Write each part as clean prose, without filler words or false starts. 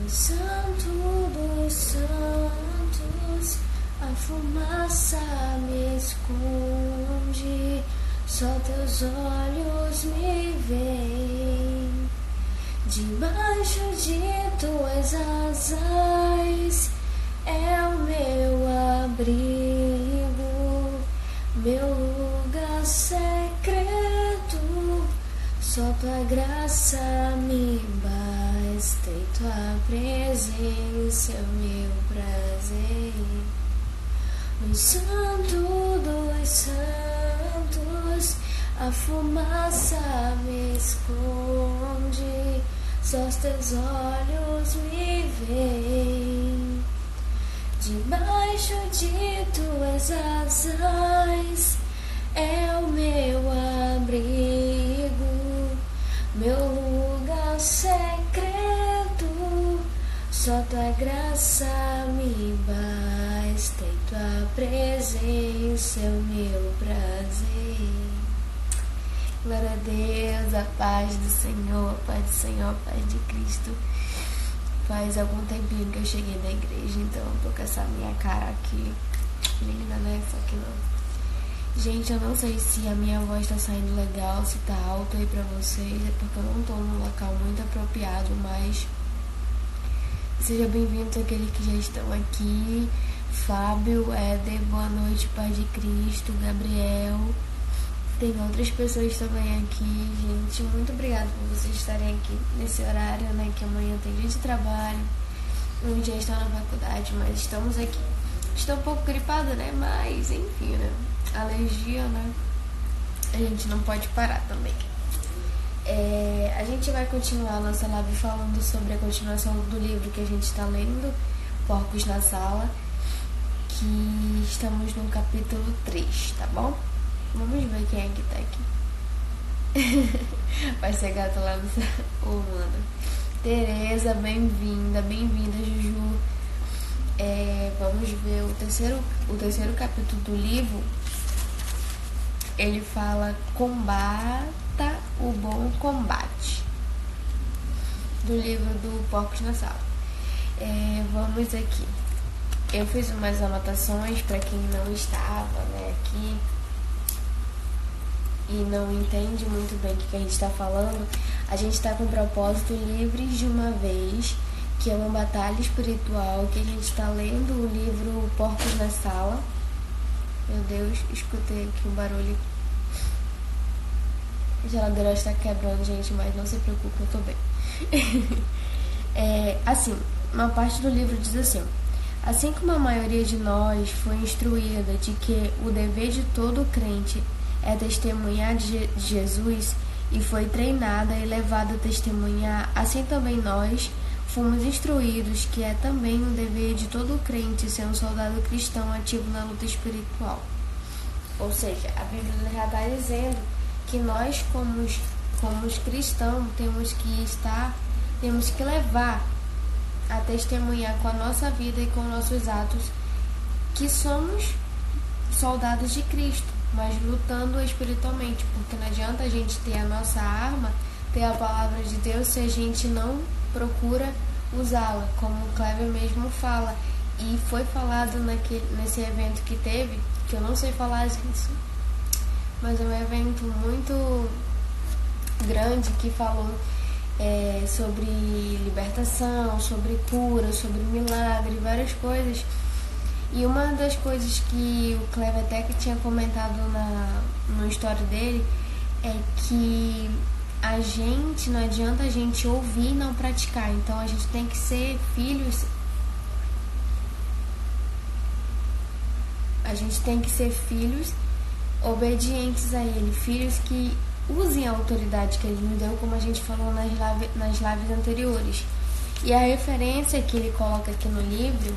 Santo dos santos, a fumaça me esconde, só teus olhos me veem. Debaixo de tuas asas é o meu abrigo, meu lugar secreto. Só tua graça me basta e tua presença é o meu prazer. No santo dos santos, a fumaça me esconde, só os teus olhos me veem. Debaixo de tuas asas é o meu abrigo, meu lugar secreto. Só tua graça me basta e tua presença é o meu prazer. Glória a Deus, a paz do Senhor, paz de Cristo. Faz algum tempinho que eu cheguei na igreja, então eu tô com essa minha cara aqui linda, né? Só que não. Gente, eu não sei se a minha voz tá saindo legal, se tá alto aí pra vocês, é porque eu não tô num local muito apropriado, mas sejam bem-vindos àqueles que já estão aqui. Fábio, Éder, boa noite, paz de Cristo, Gabriel. Tem outras pessoas também aqui, gente. Muito obrigada por vocês estarem aqui nesse horário, né? Que amanhã tem dia de trabalho, um dia estão na faculdade, mas estamos aqui. Estou um pouco gripada, né? Mas, enfim, né? Alergia, né? A gente não pode parar também. A gente vai continuar a nossa live falando sobre a continuação do livro que a gente está lendo, Porcos na Sala, que estamos no capítulo 3, tá bom? Vamos ver quem é que tá aqui. Vai ser gato lá no céu. Mano. Tereza, bem-vinda, Juju. Vamos ver o terceiro capítulo do livro. Ele fala: combata o bom combate, do livro do Porcos na Sala. Vamos aqui. Eu fiz umas anotações para quem não estava, né, aqui e não entende muito bem o que a gente está falando. A gente está com o propósito Livres de uma Vez, que é uma batalha espiritual, que a gente está lendo o livro Porcos na Sala. Meu Deus, escutei aqui um barulho. A geladeira está quebrando, gente, mas não se preocupe, eu tô bem. Assim, uma parte do livro diz assim: assim como a maioria de nós foi instruída de que o dever de todo crente é testemunhar de Jesus e foi treinada e levada a testemunhar, assim também nós fomos instruídos que é também um dever de todo crente ser um soldado cristão ativo na luta espiritual. Ou seja, a Bíblia já está dizendo que nós, como cristãos, temos que levar a testemunhar com a nossa vida e com nossos atos que somos soldados de Cristo, mas lutando espiritualmente, porque não adianta a gente ter a nossa arma, ter a palavra de Deus, se a gente não procura usá-la, como o Cleber mesmo fala. E foi falado nesse evento que teve, que eu não sei falar isso, mas é um evento muito grande que falou sobre libertação, sobre cura, sobre milagre, várias coisas. E uma das coisas que o Cleber até que tinha comentado no story dele é que não adianta a gente ouvir e não praticar. Então a gente tem que ser filhos. A gente tem que ser filhos obedientes a ele, filhos que usem a autoridade que ele nos deu, como a gente falou nas lives anteriores. E a referência que ele coloca aqui no livro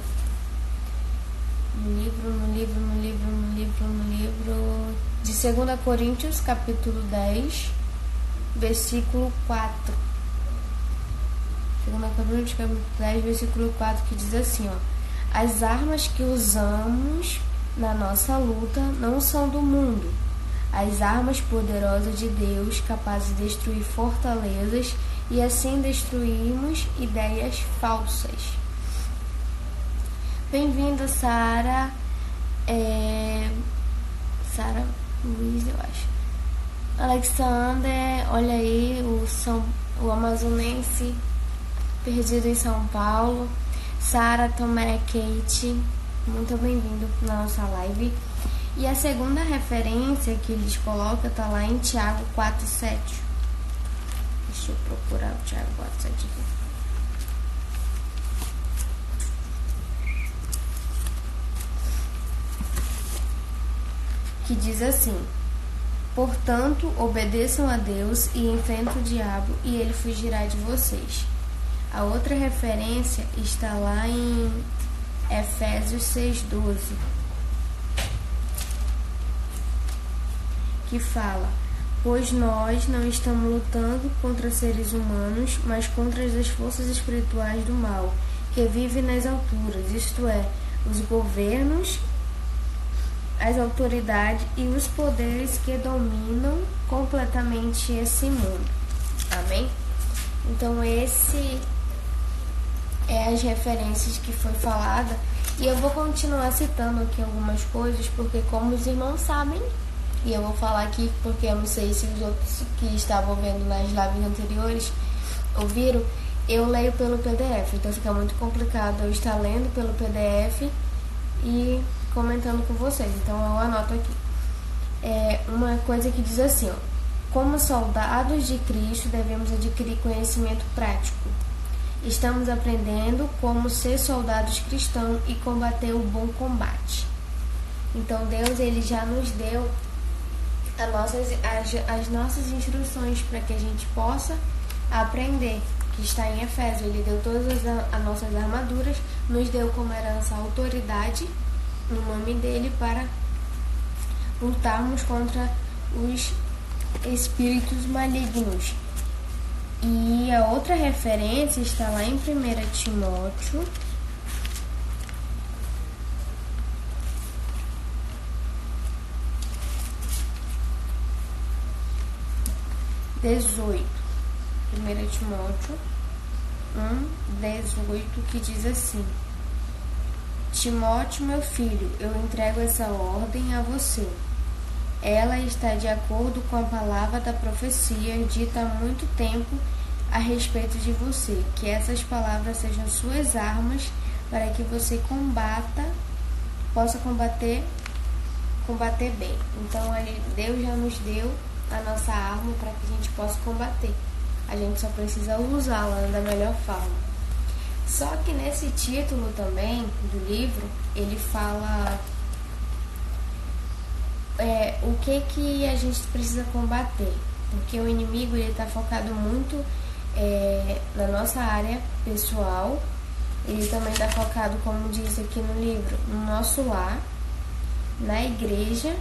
de 2 Coríntios, capítulo 10, versículo 4. 2 Coríntios, capítulo 10, versículo 4, que diz assim, ó: as armas que usamos na nossa luta não são do mundo. As armas poderosas de Deus, capazes de destruir fortalezas e assim destruímos ideias falsas. Bem-vinda, Sara. Sara Luiz, eu acho. Alexander, olha aí, o amazonense perdido em São Paulo. Sara, Tomé, Kate, muito bem-vindo na nossa live. E a segunda referência que eles colocam tá lá em Tiago 4,7. Deixa eu procurar o Tiago 4,7 aqui. Que diz assim: portanto, obedeçam a Deus e enfrentem o diabo, e ele fugirá de vocês. A outra referência está lá em Efésios 6,12, que fala: pois nós não estamos lutando contra seres humanos, mas contra as forças espirituais do mal, que vivem nas alturas, isto é, os governos, as autoridades e os poderes que dominam completamente esse mundo. Amém? Então esse é as referências que foi falada, e eu vou continuar citando aqui algumas coisas, porque como os irmãos sabem, e eu vou falar aqui porque eu não sei se os outros que estavam vendo nas lives anteriores ouviram, eu leio pelo PDF, então fica muito complicado eu estar lendo pelo PDF e comentando com vocês, então eu anoto aqui. Uma coisa que diz assim, ó: como soldados de Cristo devemos adquirir conhecimento prático. Estamos aprendendo como ser soldados cristãos e combater o bom combate. Então Deus, ele já nos deu as nossas instruções para que a gente possa aprender, que está em Efésios. Ele deu todas as nossas armaduras, nos deu como herança a autoridade no nome dele para lutarmos contra os espíritos malignos. E a outra referência está lá em 1 Timóteo 18. 1 Timóteo 1:18, que diz assim: Timóteo, meu filho, eu entrego essa ordem a você. Ela está de acordo com a palavra da profecia dita há muito tempo a respeito de você. Que essas palavras sejam suas armas para que você possa combater bem. Então, Deus já nos deu a nossa arma para que a gente possa combater. A gente só precisa usá-la da melhor forma. Só que nesse título também do livro, ele fala o que a gente precisa combater. Porque o inimigo está focado muito na nossa área pessoal. Ele também está focado, como diz aqui no livro, no nosso lar, na igreja,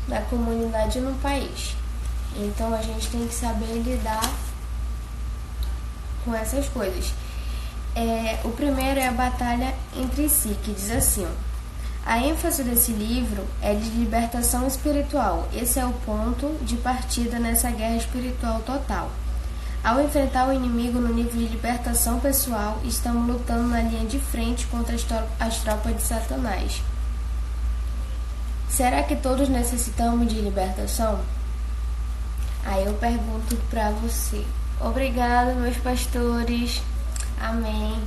na comunidade e no país. Então a gente tem que saber lidar com essas coisas. O primeiro é a batalha entre si, que diz assim, ó: a ênfase desse livro é de libertação espiritual. Esse é o ponto de partida nessa guerra espiritual total. Ao enfrentar o inimigo no nível de libertação pessoal, estamos lutando na linha de frente contra as tropas de Satanás. Será que todos necessitamos de libertação? Aí eu pergunto para você. Obrigada, meus pastores. Amém.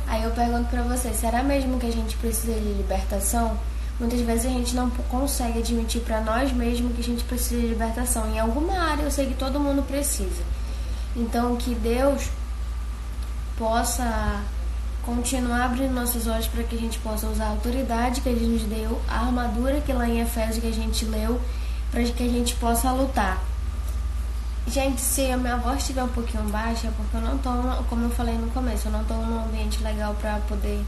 Aí eu pergunto para você, será mesmo que a gente precisa de libertação? Muitas vezes a gente não consegue admitir para nós mesmos que a gente precisa de libertação. Em alguma área eu sei que todo mundo precisa. Então que Deus possa continuar abrindo nossos olhos para que a gente possa usar a autoridade que Ele nos deu, a armadura que lá em Efésios que a gente leu, para que a gente possa lutar. Gente, se a minha voz estiver um pouquinho baixa, é porque eu não tô, como eu falei no começo, eu não tô num ambiente legal para poder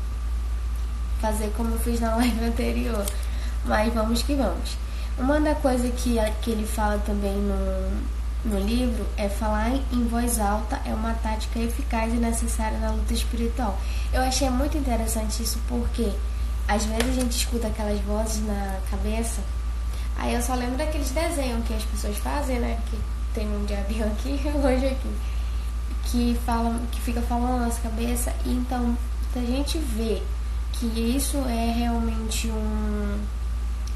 fazer como eu fiz na live anterior. Mas vamos que vamos. Uma da coisa que ele fala também no livro é falar em voz alta é uma tática eficaz e necessária na luta espiritual. Eu achei muito interessante isso porque às vezes a gente escuta aquelas vozes na cabeça, aí eu só lembro daqueles desenhos que as pessoas fazem, né? Que tem um diabinho aqui e um anjo aqui. que fica falando na nossa cabeça. Então, se a gente vê que isso é realmente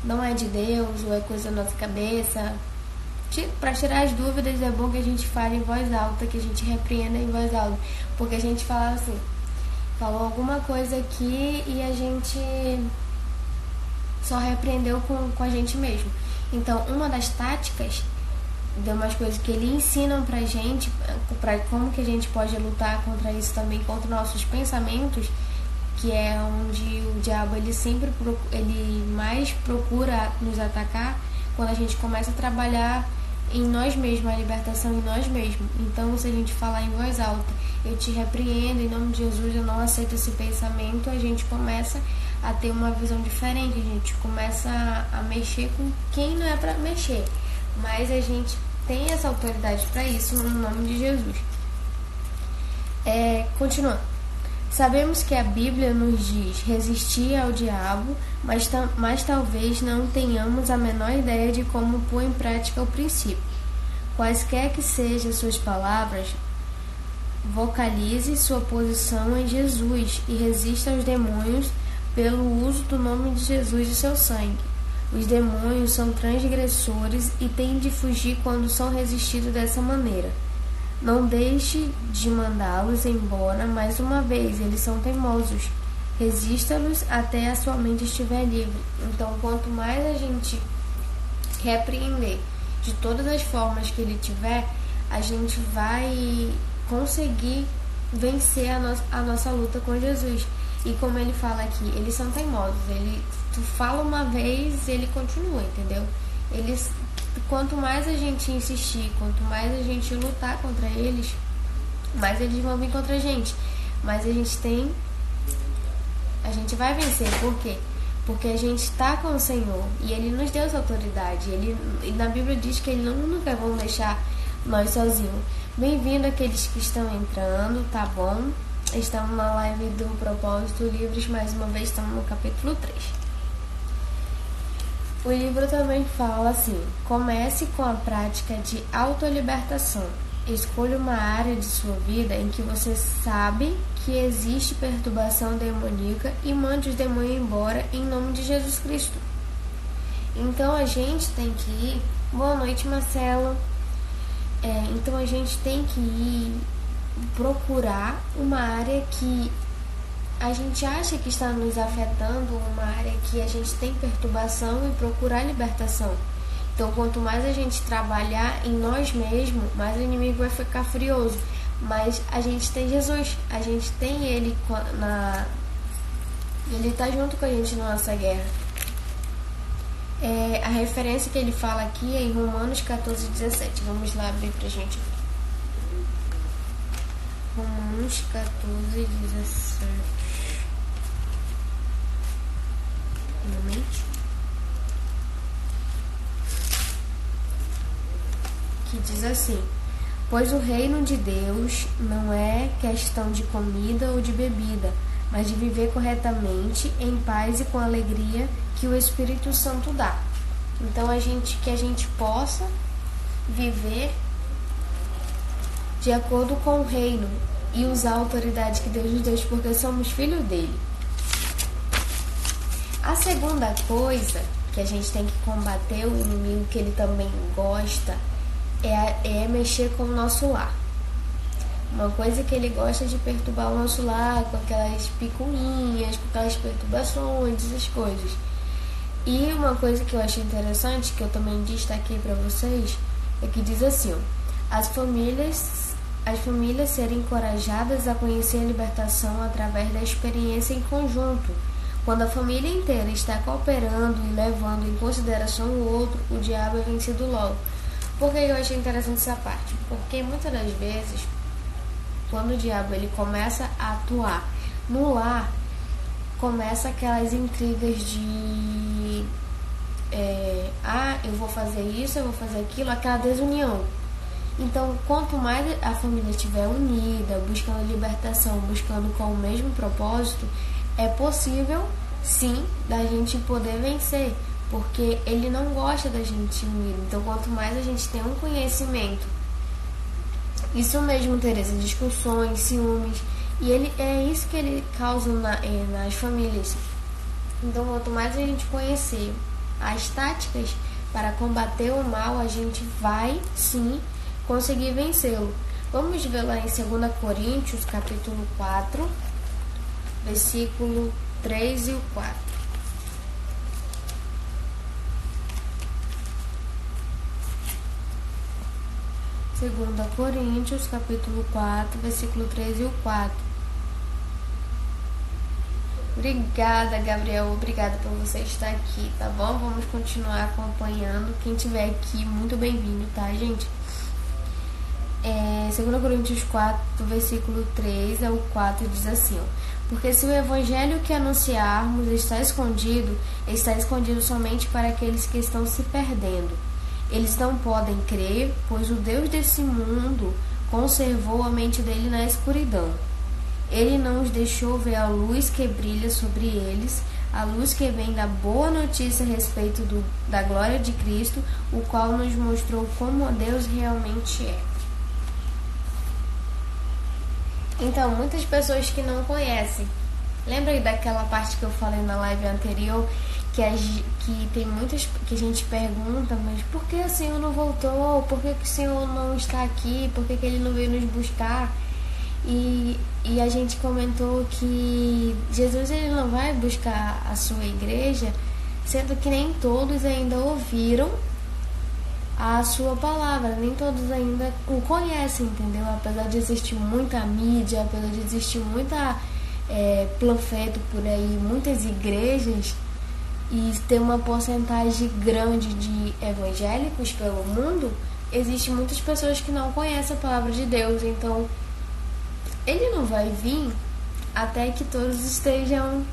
não é de Deus ou é coisa da nossa cabeça, para tirar as dúvidas é bom que a gente fale em voz alta, que a gente repreenda em voz alta, porque a gente fala assim, falou alguma coisa aqui e a gente só repreendeu com a gente mesmo. Então, uma das táticas, de umas coisas que ele ensina pra gente, pra como que a gente pode lutar contra isso também, contra nossos pensamentos, que é onde o diabo ele mais procura nos atacar, quando a gente começa a trabalhar em nós mesmos, a libertação em nós mesmos. Então, se a gente falar em voz alta, eu te repreendo, em nome de Jesus, eu não aceito esse pensamento, a gente começa a ter uma visão diferente, a gente começa a mexer com quem não é para mexer, mas a gente tem essa autoridade para isso no nome de Jesus. Continuando. Sabemos que a Bíblia nos diz resistir ao diabo, mas talvez não tenhamos a menor ideia de como pôr em prática o princípio. Quaisquer que sejam suas palavras, vocalize sua posição em Jesus e resista aos demônios pelo uso do nome de Jesus e seu sangue. Os demônios são transgressores e têm de fugir quando são resistidos dessa maneira. Não deixe de mandá-los embora mais uma vez, eles são teimosos. Resista-los até a sua mente estiver livre. Então, quanto mais a gente repreender de todas as formas que ele tiver, a gente vai conseguir vencer a nossa luta com Jesus. E como ele fala aqui, eles são teimosos. Tu fala uma vez, ele continua, entendeu? Quanto mais a gente insistir, quanto mais a gente lutar contra eles, mais eles vão vir contra a gente. Mas a gente vai vencer. Por quê? Porque a gente está com o Senhor e Ele nos deu essa autoridade. E na Bíblia diz que Ele nunca vai deixar nós sozinhos. Bem-vindo aqueles que estão entrando, tá bom? Estamos na live do Propósito Livres, mais uma vez estamos no capítulo 3. O livro também fala assim: comece com a prática de autolibertação. Escolha uma área de sua vida em que você sabe que existe perturbação demoníaca e mande os demônios embora em nome de Jesus Cristo. Então a gente tem que ir. Boa noite, Marcelo. Então a gente tem que ir procurar uma área que a gente acha que está nos afetando, uma área que a gente tem perturbação, e procurar libertação. Então, quanto mais a gente trabalhar em nós mesmos, mais o inimigo vai ficar furioso. Mas a gente tem Jesus, a gente tem Ele Ele está junto com a gente na nossa guerra. A referência que ele fala aqui é em Romanos 14:17. Vamos lá abrir pra gente ver. Romanos 14:17. Que diz assim: pois o reino de Deus não é questão de comida ou de bebida, mas de viver corretamente, em paz e com alegria que o Espírito Santo dá. Então que a gente possa viver de acordo com o reino e usar a autoridade que Deus nos deu, porque somos filhos dele. A segunda coisa que a gente tem que combater o inimigo, que ele também gosta, é mexer com o nosso lar. Uma coisa que ele gosta de perturbar o nosso lar, com aquelas picuinhas, com aquelas perturbações, essas coisas. E uma coisa que eu achei interessante, que eu também destaquei para vocês, é que diz assim: as famílias serem encorajadas a conhecer a libertação através da experiência em conjunto. Quando a família inteira está cooperando e levando em consideração o outro, o diabo é vencido logo. Por que eu achei interessante essa parte? Porque muitas das vezes, quando o diabo ele começa a atuar no lar, começa aquelas intrigas de eu vou fazer isso, eu vou fazer aquilo, aquela desunião. Então, quanto mais a família estiver unida, buscando libertação, buscando com o mesmo propósito, é possível, sim, da gente poder vencer, porque ele não gosta da gente unida. Então, quanto mais a gente tem um conhecimento Isso mesmo, Teresa, discussões, ciúmes. E ele é isso que ele causa nas famílias. Então, quanto mais a gente conhecer as táticas para combater o mal, a gente vai sim conseguir vencê-lo. Vamos ver lá em 2 Coríntios, capítulo 4, versículo 3 e o 4. Segunda Coríntios, capítulo 4, versículo 3 e o 4. Obrigada, Gabriel. Obrigada por você estar aqui, tá bom? Vamos continuar acompanhando. Quem estiver aqui, muito bem-vindo, tá, gente? 2 Coríntios 4, versículo 3 ao 4 diz assim, ó: porque se o evangelho que anunciarmos está escondido somente para aqueles que estão se perdendo. Eles não podem crer, pois o Deus desse mundo conservou a mente dele na escuridão. Ele não os deixou ver a luz que brilha sobre eles, a luz que vem da boa notícia a respeito da glória de Cristo, o qual nos mostrou como Deus realmente é. Então, muitas pessoas que não conhecem. Lembra aí daquela parte que eu falei na live anterior, que tem muitas que a gente pergunta, mas por que o Senhor não voltou? Por que o Senhor não está aqui? Por que ele não veio nos buscar? E a gente comentou que Jesus ele não vai buscar a sua igreja, sendo que nem todos ainda ouviram a sua palavra, nem todos ainda o conhecem, entendeu? Apesar de existir muita mídia, apesar de existir muita panfleto por aí, muitas igrejas, e ter uma porcentagem grande de evangélicos pelo mundo, existem muitas pessoas que não conhecem a palavra de Deus. Então ele não vai vir até que todos estejam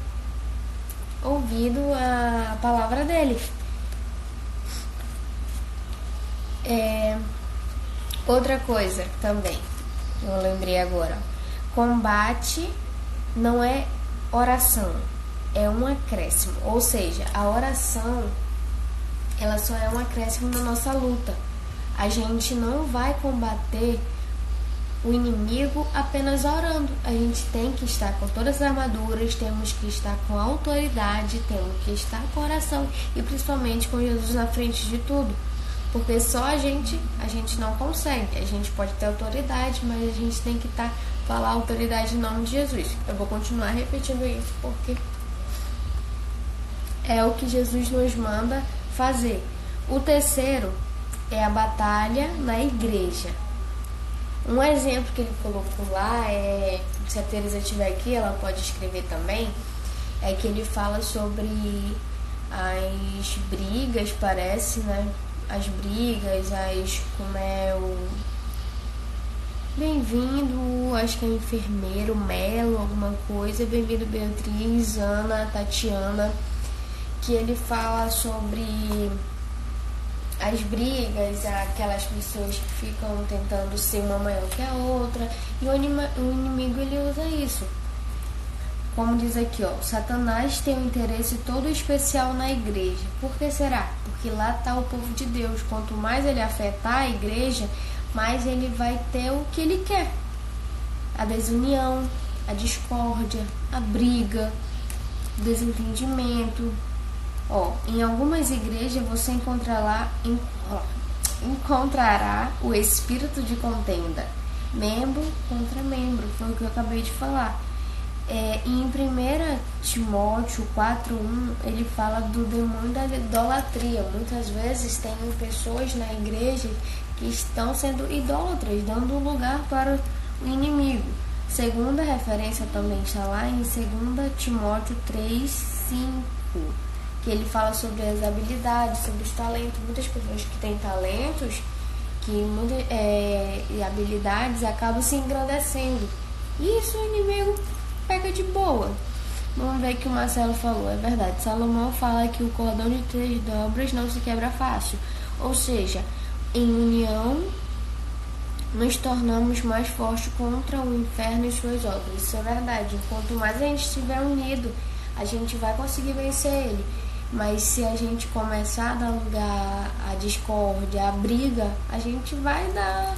ouvindo a palavra dele. Outra coisa também, eu lembrei agora: combate não é oração, é um acréscimo. Ou seja, a oração ela só é um acréscimo na nossa luta. A gente não vai combater o inimigo apenas orando. A gente tem que estar com todas as armaduras, temos que estar com autoridade, temos que estar com oração e principalmente com Jesus na frente de tudo. Porque só a gente não consegue. A gente pode ter autoridade, mas a gente tem que falar autoridade em nome de Jesus. Eu vou continuar repetindo isso porque é o que Jesus nos manda fazer. O terceiro é a batalha na igreja. Um exemplo que ele colocou lá se a Teresa estiver aqui, ela pode escrever também, é que ele fala sobre as brigas, parece, né? As brigas, como é o... Bem-vindo, acho que é enfermeiro, Melo, alguma coisa. Bem-vindo, Beatriz, Ana, Tatiana, que ele fala sobre as brigas, aquelas pessoas que ficam tentando ser uma maior que a outra, e o inimigo ele usa isso. Como diz aqui, ó, Satanás tem um interesse todo especial na igreja. Por que será? Porque lá está o povo de Deus. Quanto mais ele afetar a igreja, mais ele vai ter o que ele quer. A desunião, a discórdia, a briga, o desentendimento. Em algumas igrejas você encontrará o espírito de contenda, membro contra membro, foi o que eu acabei de falar. Em 1 Timóteo 4:1 ele fala do demônio da idolatria. Muitas vezes tem pessoas na igreja que estão sendo idólatras, dando lugar para o inimigo. Segunda referência também está lá em 2 Timóteo 3:5, que ele fala sobre as habilidades, sobre os talentos. Muitas pessoas que têm talentos e habilidades acabam se engrandecendo. E isso o inimigo pega de boa. Vamos ver o que o Marcelo falou. É verdade, Salomão fala que o cordão de 3 dobras não se quebra fácil. Ou seja, em união nos tornamos mais fortes contra o inferno e suas obras. Isso é verdade. Quanto mais a gente estiver unido, a gente vai conseguir vencer ele. Mas se a gente começar a dar lugar à discórdia, à briga, a gente vai dar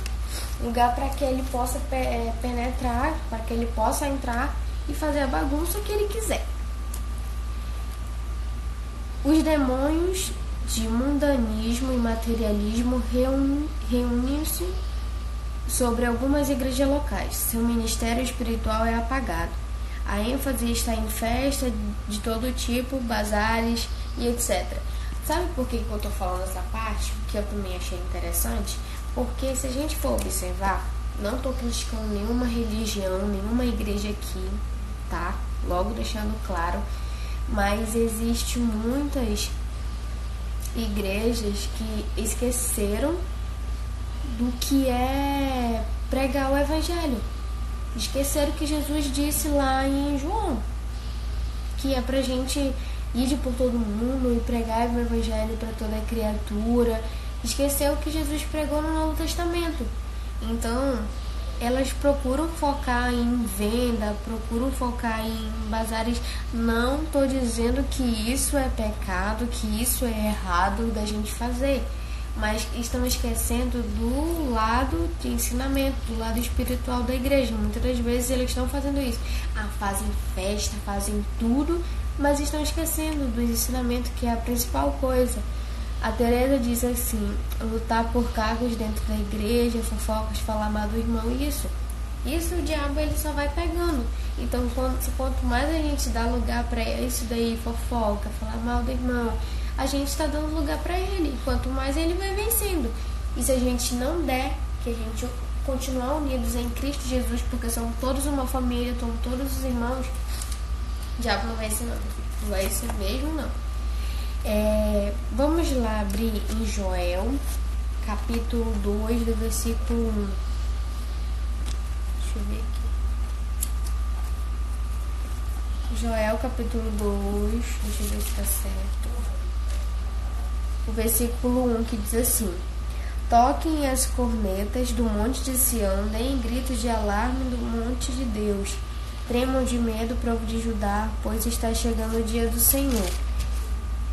lugar para que ele possa penetrar, para que ele possa entrar e fazer a bagunça que ele quiser. Os demônios de mundanismo e materialismo reúnem-se sobre algumas igrejas locais. Seu ministério espiritual é apagado. A ênfase está em festa de todo tipo, bazares e etc. Sabe por que eu estou falando essa parte? Que eu também achei interessante. Porque se a gente for observar, não estou criticando nenhuma religião, nenhuma igreja aqui, tá? Logo deixando claro. Mas existem muitas igrejas que esqueceram do que é pregar o evangelho. Esqueceram que Jesus disse lá em João, que é pra gente ir por todo mundo e pregar o evangelho para toda criatura. Esqueceu que Jesus pregou no Novo Testamento. Então, elas procuram focar em venda, procuram focar em bazares. Não estou dizendo que isso é pecado, que isso é errado da gente fazer, mas estão esquecendo do lado de ensinamento, do lado espiritual da igreja. Muitas das vezes eles estão fazendo isso. Fazem festa, fazem tudo, mas estão esquecendo do ensinamento, que é a principal coisa. A Teresa diz assim: lutar por cargos dentro da igreja, fofocas, falar mal do irmão. Isso o diabo ele só vai pegando. Então quanto mais a gente dá lugar para isso daí, fofoca, falar mal do irmão, a gente está dando lugar para ele. Quanto mais ele vai vencendo. E se a gente não der, que a gente continuar unidos em Cristo Jesus, porque somos todos uma família, somos todos os irmãos, o diabo não vai ser não. Não vai ser mesmo não. Vamos lá abrir em Joel, capítulo 2, do versículo 1. Deixa eu ver aqui. Joel, capítulo 2, deixa eu ver se está certo. O versículo 1 que diz assim: toquem as cornetas do monte de Sião, deem gritos de alarme do monte de Deus. Tremam de medo, povo de Judá, pois está chegando o dia do Senhor.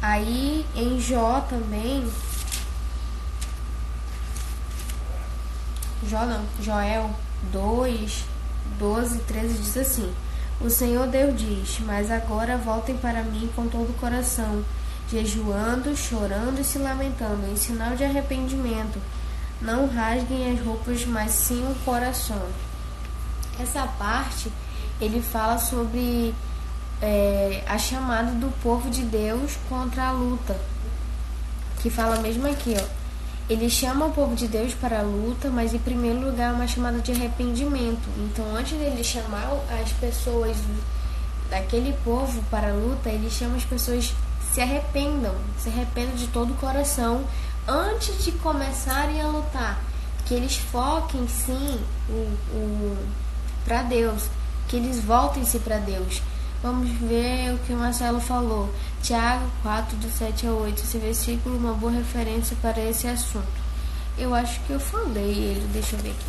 Aí em Joel 2, 12, 13 diz assim: o Senhor Deus diz, mas agora voltem para mim com todo o coração, jejuando, chorando e se lamentando, em sinal de arrependimento. Não rasguem as roupas, mas sim o coração. Essa parte, ele fala sobre a chamada do povo de Deus contra a luta. Que fala mesmo aqui, ó. Ele chama o povo de Deus para a luta, mas em primeiro lugar é uma chamada de arrependimento. Então, antes dele chamar as pessoas daquele povo para a luta, ele chama as pessoas se arrependam de todo o coração antes de começarem a lutar. Que eles foquem sim para Deus, que eles voltem-se para Deus. Vamos ver o que o Marcelo falou. Tiago 4, do 7 a 8. Esse versículo é uma boa referência para esse assunto. Eu acho que eu falei ele. Deixa eu ver aqui.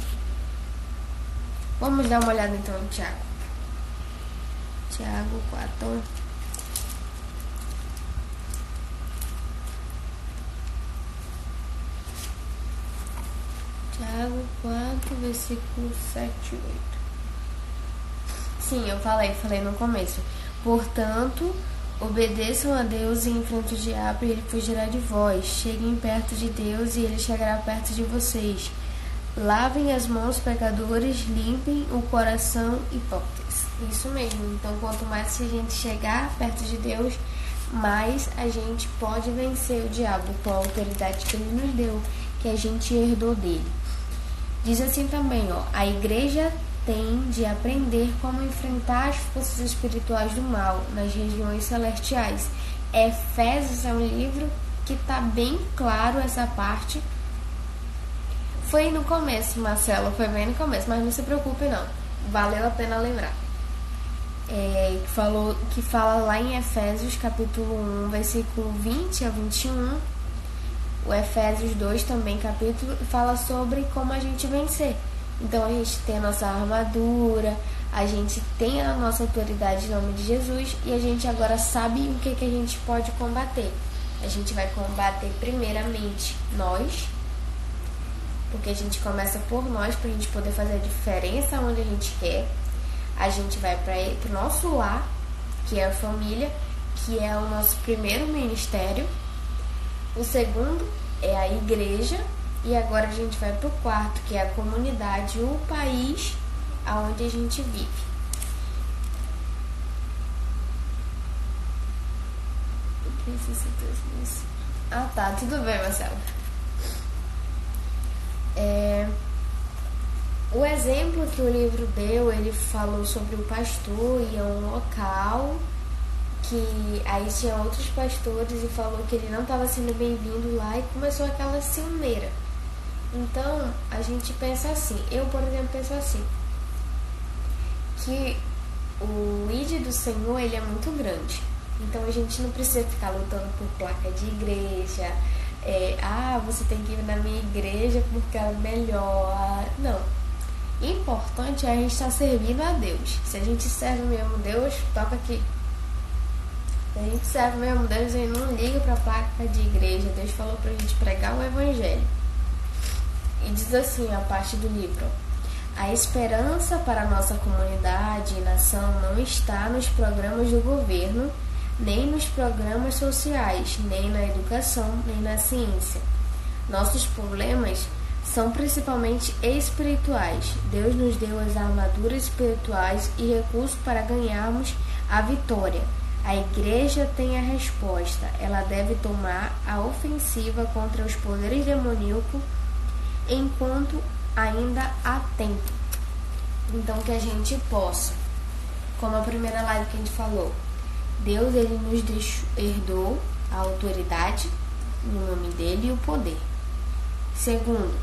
Vamos dar uma olhada então em Tiago. Tiago 4. Tiago 4, versículo 7 e 8. Sim, eu falei no começo. Portanto, obedeçam a Deus e enfrentem o diabo e ele fugirá de vós. Cheguem perto de Deus e ele chegará perto de vocês. Lavem as mãos, pecadores, limpem o coração, hipócritas. Isso mesmo. Então, quanto mais a gente chegar perto de Deus, mais a gente pode vencer o diabo com a autoridade que ele nos deu, que a gente herdou dele. Diz assim também, ó: a igreja tem de aprender como enfrentar as forças espirituais do mal nas regiões celestiais. Efésios é um livro que está bem claro essa parte. Foi no começo, Marcelo, foi bem no começo, mas não se preocupe não, valeu a pena lembrar. Que fala lá em Efésios capítulo 1, versículo 20 a 21. O Efésios 2 também capítulo fala sobre como a gente vencer. Então a gente tem a nossa armadura, a gente tem a nossa autoridade em nome de Jesus e a gente agora sabe o que a gente pode combater. A gente vai combater primeiramente nós, porque a gente começa por nós, pra gente poder fazer a diferença onde a gente quer. A gente vai para o nosso lar, que é a família, que é o nosso primeiro ministério. O segundo é a igreja. E agora a gente vai para o quarto, que é a comunidade, o país aonde a gente vive. Ah, tá, tudo bem, Marcelo. O exemplo que o livro deu, ele falou sobre o pastor e um local que aí tinha outros pastores e falou que ele não estava sendo bem-vindo lá e começou aquela ciumeira. Então, a gente pensa assim, eu, por exemplo, penso assim, que o ID do Senhor, ele é muito grande. Então, a gente não precisa ficar lutando por placa de igreja, você tem que ir na minha igreja porque é melhor. Não. Importante é a gente estar servindo a Deus. Se a gente serve o mesmo Deus, toca aqui. Se a gente serve o mesmo Deus, a gente não liga para a placa de igreja. Deus falou para a gente pregar o Evangelho. E diz assim a parte do livro: a esperança para a nossa comunidade e nação não está nos programas do governo, nem nos programas sociais, nem na educação, nem na ciência. Nossos problemas são principalmente espirituais. Deus nos deu as armaduras espirituais e recursos para ganharmos a vitória. A igreja tem a resposta. Ela deve tomar a ofensiva contra os poderes demoníacos enquanto ainda há tempo. Então, que a gente possa, como a primeira live que a gente falou, Deus, ele nos herdou a autoridade no nome dele e o poder. Segundo,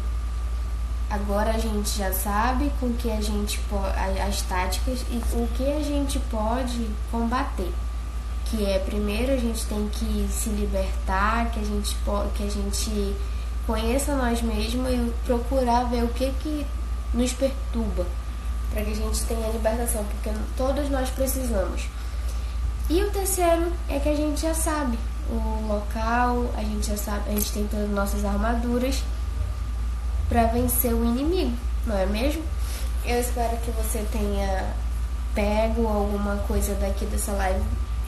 agora a gente já sabe com que a gente as táticas e o que a gente pode combater. Que é, primeiro a gente tem que se libertar, que a gente conheça nós mesmos e procurar ver o que nos perturba, para que a gente tenha libertação, porque todos nós precisamos. E o terceiro é que a gente já sabe o local, a gente já sabe, a gente tem todas as nossas armaduras para vencer o inimigo, não é mesmo? Eu espero que você tenha pego alguma coisa daqui dessa live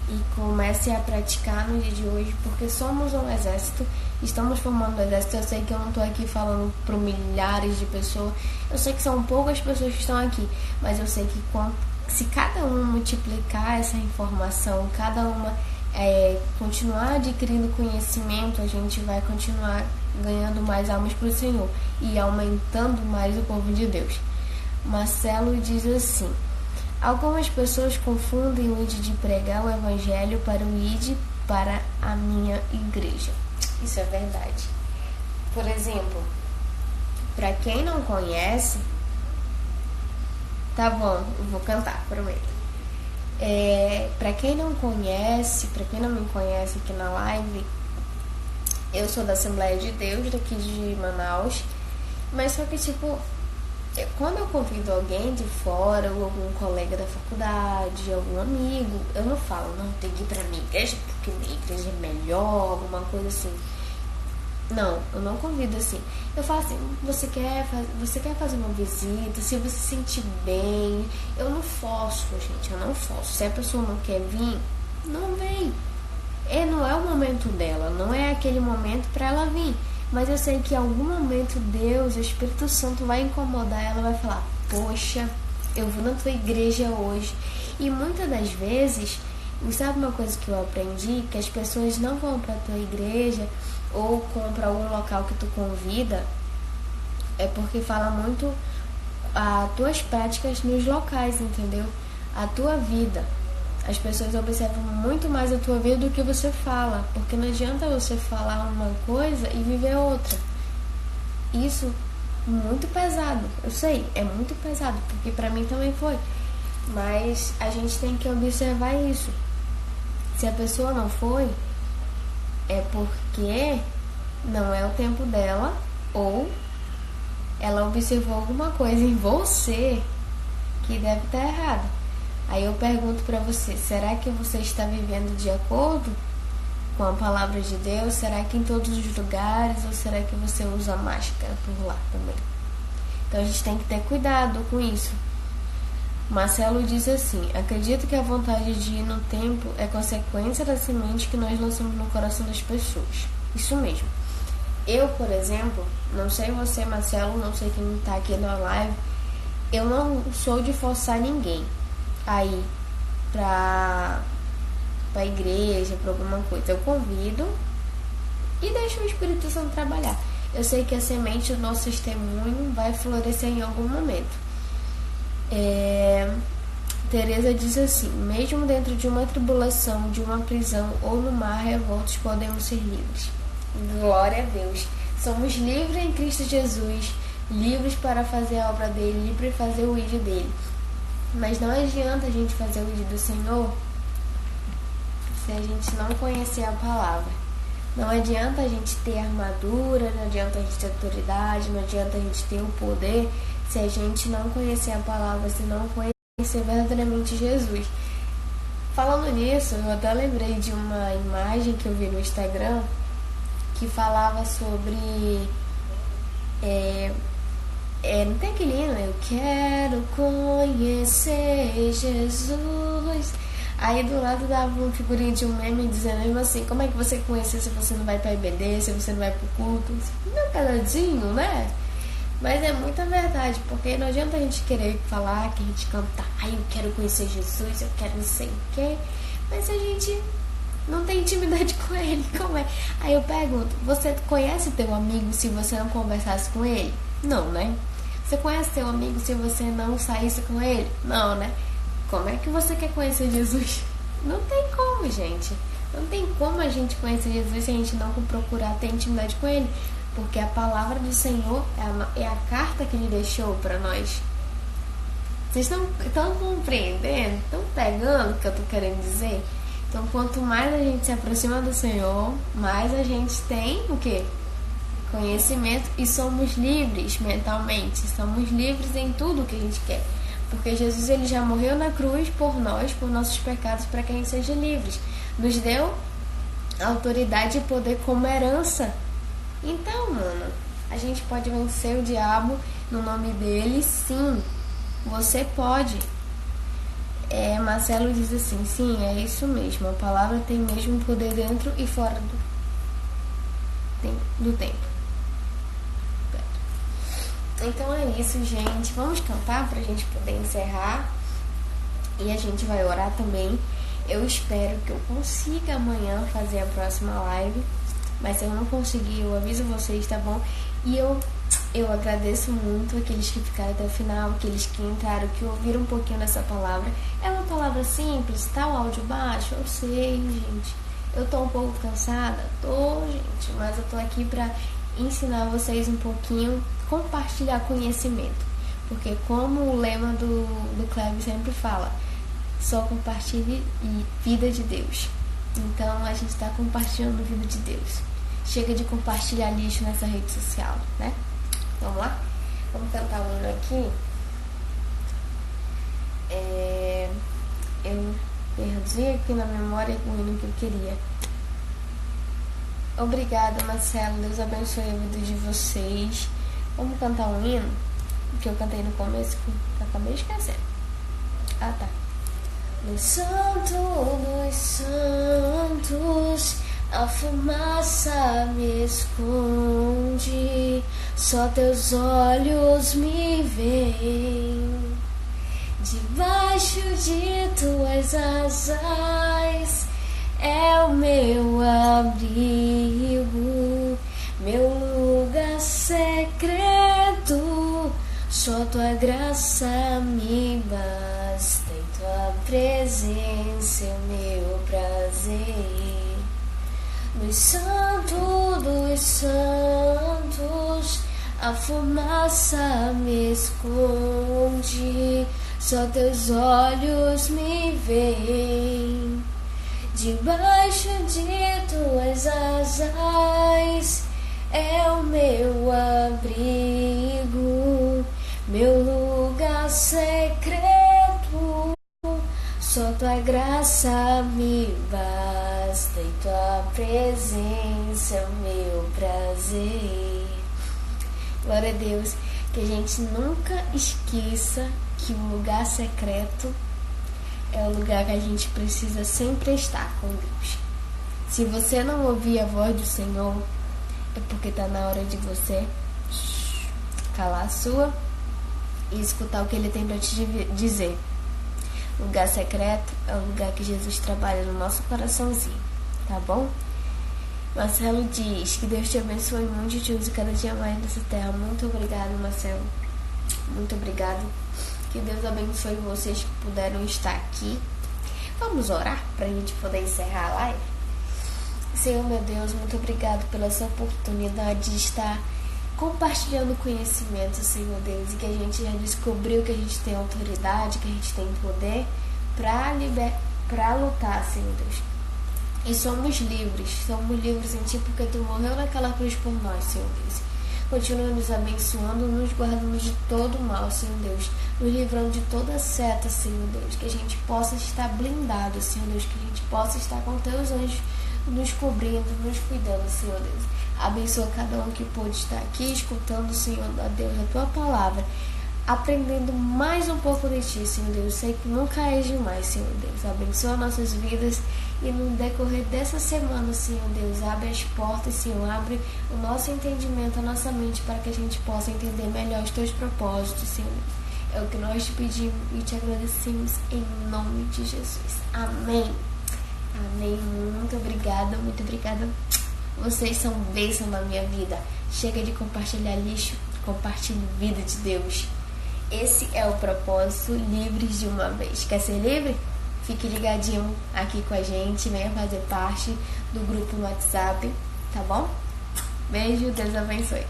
e comece a praticar no dia de hoje, porque somos um exército, estamos formando um exército. Eu sei que eu não estou aqui falando para milhares de pessoas, eu sei que são poucas pessoas que estão aqui, mas eu sei que se cada um multiplicar essa informação, cada uma continuar adquirindo conhecimento, a gente vai continuar ganhando mais almas para o Senhor e aumentando mais o povo de Deus. Marcelo diz assim: algumas pessoas confundem o ID de pregar o Evangelho para o ID para a minha igreja. Isso é verdade. Por exemplo, para quem não conhece, tá bom, eu vou cantar, prometo. Para quem não conhece, para quem não me conhece aqui na live, eu sou da Assembleia de Deus daqui de Manaus, mas só que quando eu convido alguém de fora, ou algum colega da faculdade, algum amigo, eu não falo, não, tem que ir pra minha igreja porque minha igreja é melhor, alguma coisa assim. Não, eu não convido assim. Eu falo assim, você quer fazer uma visita, se você se sentir bem. Eu não forço, gente, eu não forço. Se a pessoa não quer vir, não vem. Não é o momento dela, não é aquele momento pra ela vir. Mas eu sei que em algum momento Deus, o Espírito Santo vai incomodar ela, vai falar: poxa, eu vou na tua igreja hoje. E muitas das vezes, sabe uma coisa que eu aprendi? Que as pessoas não vão pra tua igreja ou para algum local que tu convida, é porque fala muito as tuas práticas nos locais, entendeu? A tua vida. As pessoas observam muito mais a tua vida do que você fala, porque não adianta você falar uma coisa e viver outra. Isso muito pesado, eu sei, é muito pesado, porque pra mim também foi. Mas a gente tem que observar isso. Se a pessoa não foi, é porque não é o tempo dela, ou ela observou alguma coisa em você que deve estar errado. Aí eu pergunto pra você, será que você está vivendo de acordo com a palavra de Deus? Será que em todos os lugares ou será que você usa máscara por lá também? Então a gente tem que ter cuidado com isso. Marcelo diz assim: acredito que a vontade de ir no templo é consequência da semente que nós lançamos no coração das pessoas. Isso mesmo. Eu, por exemplo, não sei você, Marcelo, não sei quem está aqui na live, eu não sou de forçar ninguém a ir para a igreja, para alguma coisa. Eu convido e deixo o Espírito Santo trabalhar. Eu sei que a semente do nosso testemunho vai florescer em algum momento. Teresa diz assim: mesmo dentro de uma tribulação, de uma prisão ou no mar revoltos, podemos ser livres. Glória a Deus. Somos livres em Cristo Jesus, livres para fazer a obra dele, livres para fazer o ID dele. Mas não adianta a gente fazer o ID do Senhor se a gente não conhecer a palavra. Não adianta a gente ter armadura, não adianta a gente ter autoridade, não adianta a gente ter o poder se a gente não conhecer a palavra, se não conhecer verdadeiramente Jesus. Falando nisso, eu até lembrei de uma imagem que eu vi no Instagram que falava sobre não tem aquele hino, eu quero conhecer Jesus. Aí do lado dava uma figurinha de um meme dizendo mesmo assim: como é que você conhece se você não vai pra IBD, se você não vai pro culto? Não é peladinho, né? Mas é muita verdade, porque não adianta a gente querer falar, que a gente canta, eu quero conhecer Jesus, eu quero não sei o quê, mas a gente não tem intimidade com ele, como é? Aí eu pergunto: você conhece teu amigo se você não conversasse com ele? Não, né? Você conhece teu amigo se você não saísse com ele? Não, né? Como é que você quer conhecer Jesus? Não tem como, gente. Não tem como a gente conhecer Jesus se a gente não procurar ter intimidade com ele. Porque a palavra do Senhor é a carta que ele deixou para nós. Vocês estão compreendendo? Estão pegando o que eu estou querendo dizer? Então, quanto mais a gente se aproxima do Senhor, mais a gente tem o quê? Conhecimento, e somos livres mentalmente. Somos livres em tudo o que a gente quer. Porque Jesus, ele já morreu na cruz por nós, por nossos pecados, para que a gente seja livres. Nos deu autoridade e poder como herança. Então, mano, a gente pode vencer o diabo no nome dele, sim. Você pode. Marcelo diz assim: sim, é isso mesmo. A palavra tem mesmo poder dentro e fora do tempo. Então é isso, gente. Vamos cantar pra gente poder encerrar. E a gente vai orar também. Eu espero que eu consiga amanhã fazer a próxima live. Mas se eu não conseguir, eu aviso vocês, tá bom? E eu agradeço muito aqueles que ficaram até o final, aqueles que entraram, que ouviram um pouquinho dessa palavra. É uma palavra simples, tá o áudio baixo? Eu sei, gente. Eu tô um pouco cansada? Tô, gente. Mas eu tô aqui pra ensinar vocês um pouquinho, compartilhar conhecimento. Porque como o lema do Cleber sempre fala, só compartilhe vida de Deus. Então a gente está compartilhando a vida de Deus. Chega de compartilhar lixo nessa rede social, né? Vamos lá? Vamos cantar um hino aqui. Eu perdi aqui na memória o hino que eu queria. Obrigada, Marcelo. Deus abençoe a vida de vocês. Vamos cantar um hino que eu cantei no começo, que eu acabei esquecendo. Ah, tá. No santo dos santos, a fumaça me esconde, só teus olhos me veem. Debaixo de tuas asas é o meu abrigo, meu lugar secreto. Só tua graça me basta, em tua presença é o meu prazer. No santo dos santos, a fumaça me esconde, só teus olhos me veem. Debaixo de tuas asas é o meu abrigo, meu lugar secreto. Só tua graça me basta, basta e tua presença é o meu prazer. Glória a Deus, que a gente nunca esqueça que o lugar secreto é o lugar que a gente precisa sempre estar com Deus. Se você não ouvir a voz do Senhor, é porque está na hora de você calar a sua e escutar o que Ele tem para te dizer. Lugar secreto é o lugar que Jesus trabalha no nosso coraçãozinho, tá bom? Marcelo diz que Deus te abençoe muito e te use cada dia mais nessa terra. Muito obrigado, Marcelo. Muito obrigado. Que Deus abençoe vocês que puderam estar aqui. Vamos orar para a gente poder encerrar a live? Senhor, meu Deus, muito obrigado pela essa oportunidade de estar compartilhando conhecimento, Senhor Deus, e que a gente já descobriu que a gente tem autoridade, que a gente tem poder para lutar, Senhor Deus. E somos livres em Ti, porque Tu morreu naquela cruz por nós, Senhor Deus. Continua nos abençoando, nos guardando de todo mal, Senhor Deus, nos livrando de toda seta, Senhor Deus, que a gente possa estar blindado, Senhor Deus, que a gente possa estar com Teus anjos nos cobrindo, nos cuidando, Senhor Deus. Abençoa cada um que pôde estar aqui, escutando, Senhor Deus, a Tua palavra, aprendendo mais um pouco de Ti, Senhor Deus. Sei que nunca é demais, Senhor Deus. Abençoa nossas vidas e no decorrer dessa semana, Senhor Deus, abre as portas, Senhor, abre o nosso entendimento, a nossa mente, para que a gente possa entender melhor os Teus propósitos, Senhor. É o que nós te pedimos e te agradecemos em nome de Jesus. Amém. Amém. Muito obrigada, muito obrigada. Vocês são bênção na minha vida. Chega de compartilhar lixo, compartilhe vida de Deus. Esse é o propósito, livres de uma vez. Quer ser livre? Fique ligadinho aqui com a gente, venha fazer parte do grupo no WhatsApp, tá bom? Beijo, Deus abençoe.